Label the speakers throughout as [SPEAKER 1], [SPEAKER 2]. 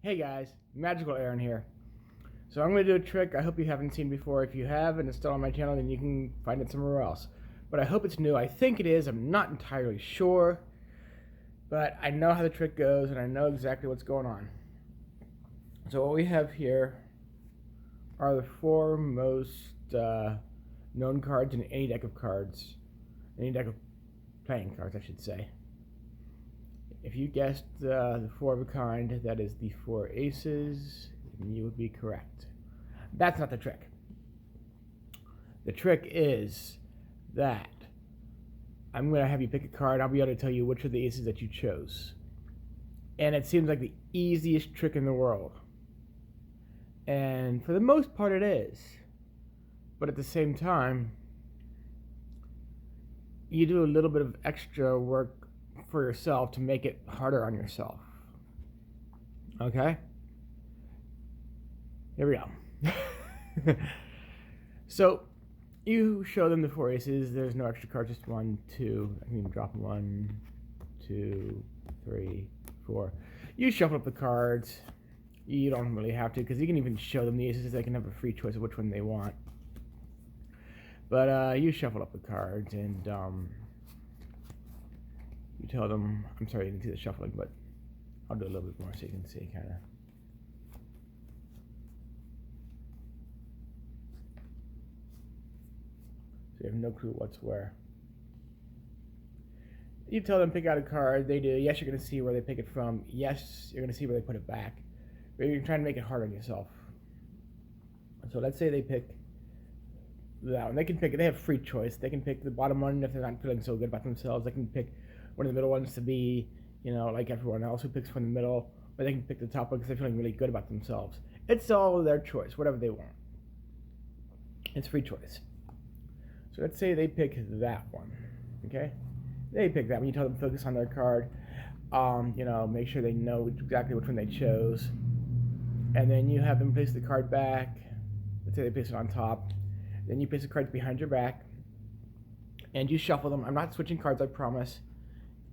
[SPEAKER 1] Hey guys, Magical Aaron here. So I'm going to do a trick I hope you haven't seen before. If you have and it's still on my channel, then you can find it somewhere else. But I hope it's new. I think it is. I'm not entirely sure. But I know how the trick goes and I know exactly what's going on. So what we have here are the four most known cards in any deck of cards. Any deck of playing cards, I should say. If you guessed the four of a kind, that is the four aces, then you would be correct. That's not the trick. The trick is that I'm going to have you pick a card. I'll be able to tell you which of the aces that you chose. And it seems like the easiest trick in the world. And for the most part it is. But at the same time, you do a little bit of extra work for yourself to make it harder on yourself. Okay? Here we go. So, you show them the four aces. There's no extra cards, just 1, 2. I can even drop 1, 2, 3, 4. You shuffle up the cards. You don't really have to, because you can even show them the aces. They can have a free choice of which one they want. But you shuffle up the cards, and you tell them, I'm sorry you can see the shuffling, but I'll do a little bit more so you can see kind of. So you have no clue what's where. You tell them pick out a card, they do. Yes, you're going to see where they pick it from. Yes, you're going to see where they put it back. But you're trying to make it hard on yourself. So let's say they pick that one. They can pick it, they have free choice. They can pick the bottom one if they're not feeling so good about themselves. They can pick one of the middle ones to be, like everyone else who picks from the middle, or they can pick the top one because they're feeling really good about themselves. It's all their choice, whatever they want. It's free choice. So let's say they pick that one, okay? They pick that one. You tell them to focus on their card. Make sure they know exactly which one they chose. And then you have them place the card back. Let's say they place it on top. Then you place the cards behind your back. And you shuffle them. I'm not switching cards, I promise.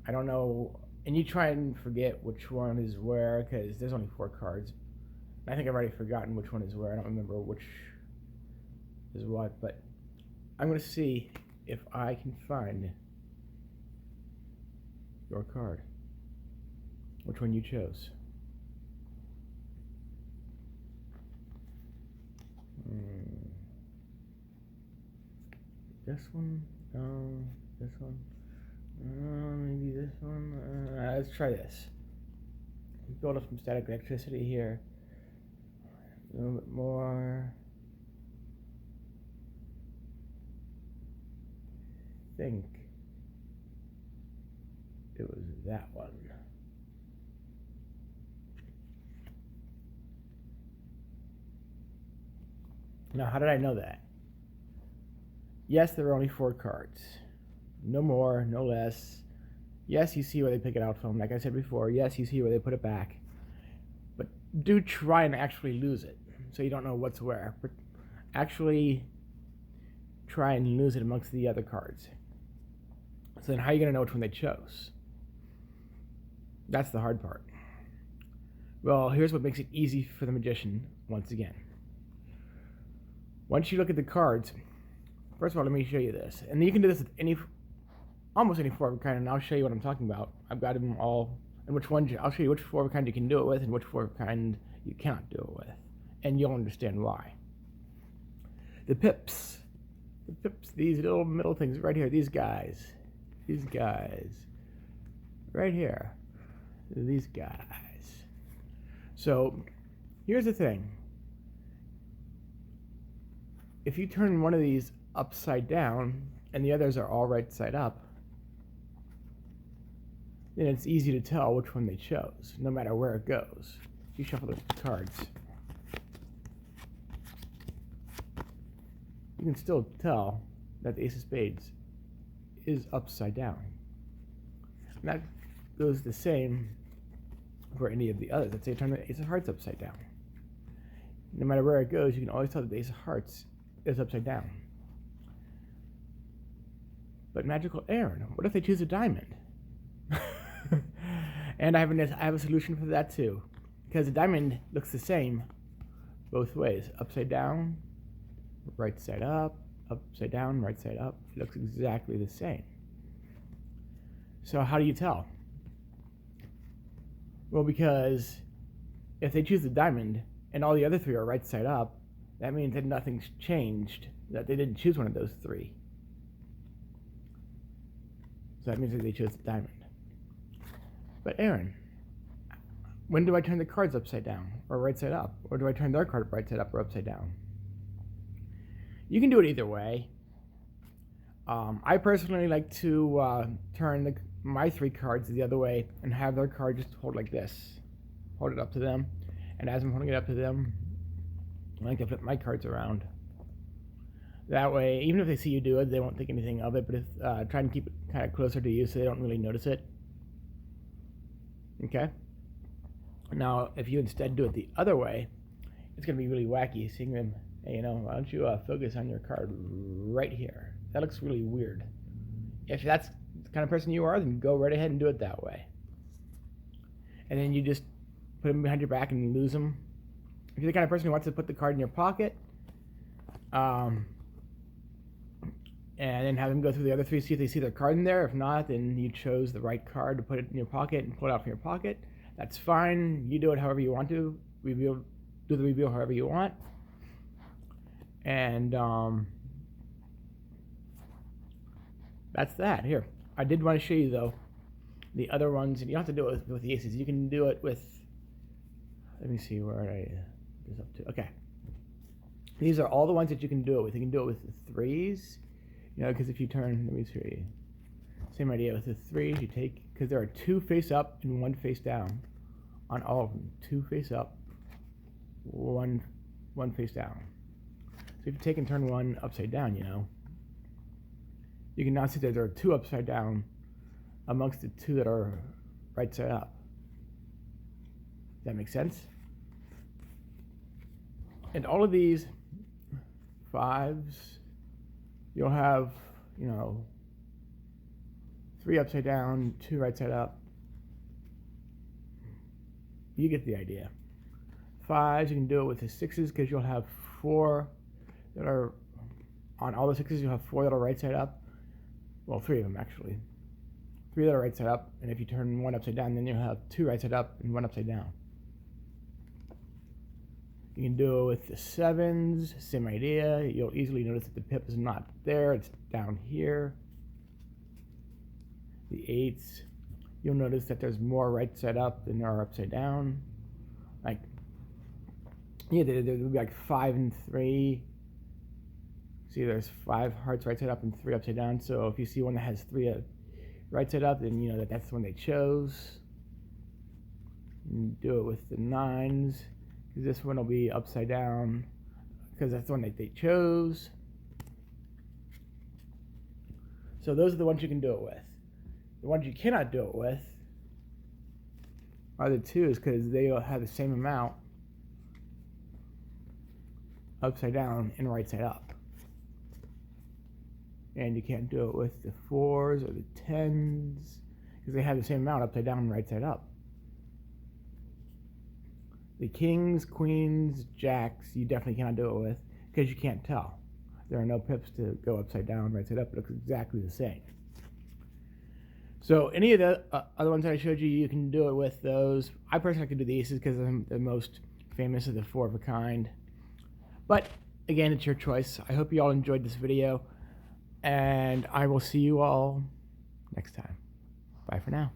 [SPEAKER 1] I don't know. And you try and forget which one is where, because there's only 4 cards. I think I've already forgotten which one is where. I don't remember which is what. But I'm going to see if I can find your card. Which one you chose. This one? This one? Maybe this one? Let's try this. Build up some static electricity here. A little bit more. I think it was that one. Now, how did I know that? Yes, there are only 4 cards. No more, no less. Yes, you see where they pick it out from. Like I said before, yes, you see where they put it back. But do try and actually lose it, so you don't know what's where. But actually try and lose it amongst the other cards. So then how are you going to know which one they chose? That's the hard part. Well, here's what makes it easy for the magician, once again. Once you look at the cards, first of all, let me show you this. And you can do this with almost any 4 of a kind, and I'll show you what I'm talking about. I've got them all, and which ones, I'll show you which 4 of a kind you can do it with, and which 4 of a kind you cannot do it with. And you'll understand why. The pips, these little middle things right here, these guys, right here, these guys. So, here's the thing. If you turn one of these upside down and the others are all right side up, then it's easy to tell which one they chose, no matter where it goes. You shuffle the cards. You can still tell that the Ace of Spades is upside down. And that goes the same for any of the others. Let's say you turn the Ace of Hearts upside down. No matter where it goes, you can always tell that the Ace of Hearts is upside down. But Magical Aaron, what if they choose a diamond? And I have a solution for that too. because the diamond looks the same both ways. Upside down, right side up, upside down, right side up. It looks exactly the same. So how do you tell? Well, because if they choose the diamond and all the other three are right side up, that means that nothing's changed, that they didn't choose one of those three. So that means that they chose the diamond. But Aaron, when do I turn the cards upside down or right side up? Or do I turn their card right side up or upside down? You can do it either way. I personally like to turn my three cards the other way and have their card just hold like this. Hold it up to them. And as I'm holding it up to them, I like to flip my cards around. That way, even if they see you do it, they won't think anything of it, but if, try and keep it kind of closer to you so they don't really notice it. Okay? Now, if you instead do it the other way, it's going to be really wacky seeing them, hey, you know, why don't you focus on your card right here? That looks really weird. If that's the kind of person you are, then go right ahead and do it that way. And then you just put them behind your back and lose them. If you're the kind of person who wants to put the card in your pocket, and then have them go through the other three, see if they see their card in there. If not, then you chose the right card to put it in your pocket and pull it out from your pocket. That's fine. You do it however you want to. Do the reveal however you want. And that's that. Here, I did want to show you though the other ones, and you don't have to do it with the aces. You can do it with. Let me see where I this up to. Okay, these are all the ones that you can do it with. You can do it with the threes. You know, because if you turn, let me see, same idea with the threes, you take, because there are two face up and one face down on all of them. Two face up, one face down. So if you take and turn one upside down, you know, you can now see that there are two upside down amongst the two that are right side up. Does that make sense? And all of these fives, you'll have, you know, three upside down, two right side up. You get the idea. Fives, you can do it with the sixes because you'll have four that are, on all the sixes, you'll have four that are right side up. Well, three of them actually. Three that are right side up, and if you turn one upside down, then you'll have two right side up and one upside down. You can do it with the sevens, same idea. You'll easily notice that the pip is not there, it's down here. The eights, you'll notice that there's more right side up than there are upside down. Like, yeah, there would be like 5 and 3. See, there's 5 hearts right side up and 3 upside down. So if you see one that has 3 right side up, then you know that that's the one they chose. And do it with the nines. This one will be upside down because that's the one that they chose. So those are the ones you can do it with. The ones you cannot do it with are the twos because they all have the same amount upside down and right side up. And you can't do it with the fours or the tens because they have the same amount upside down and right side up. The kings, queens, jacks, you definitely cannot do it with because you can't tell. There are no pips to go upside down, right side up. It looks exactly the same. So any of the other ones that I showed you, you can do it with those. I personally like to do the aces because I'm the most famous of the 4 of a kind. But again, it's your choice. I hope you all enjoyed this video, and I will see you all next time. Bye for now.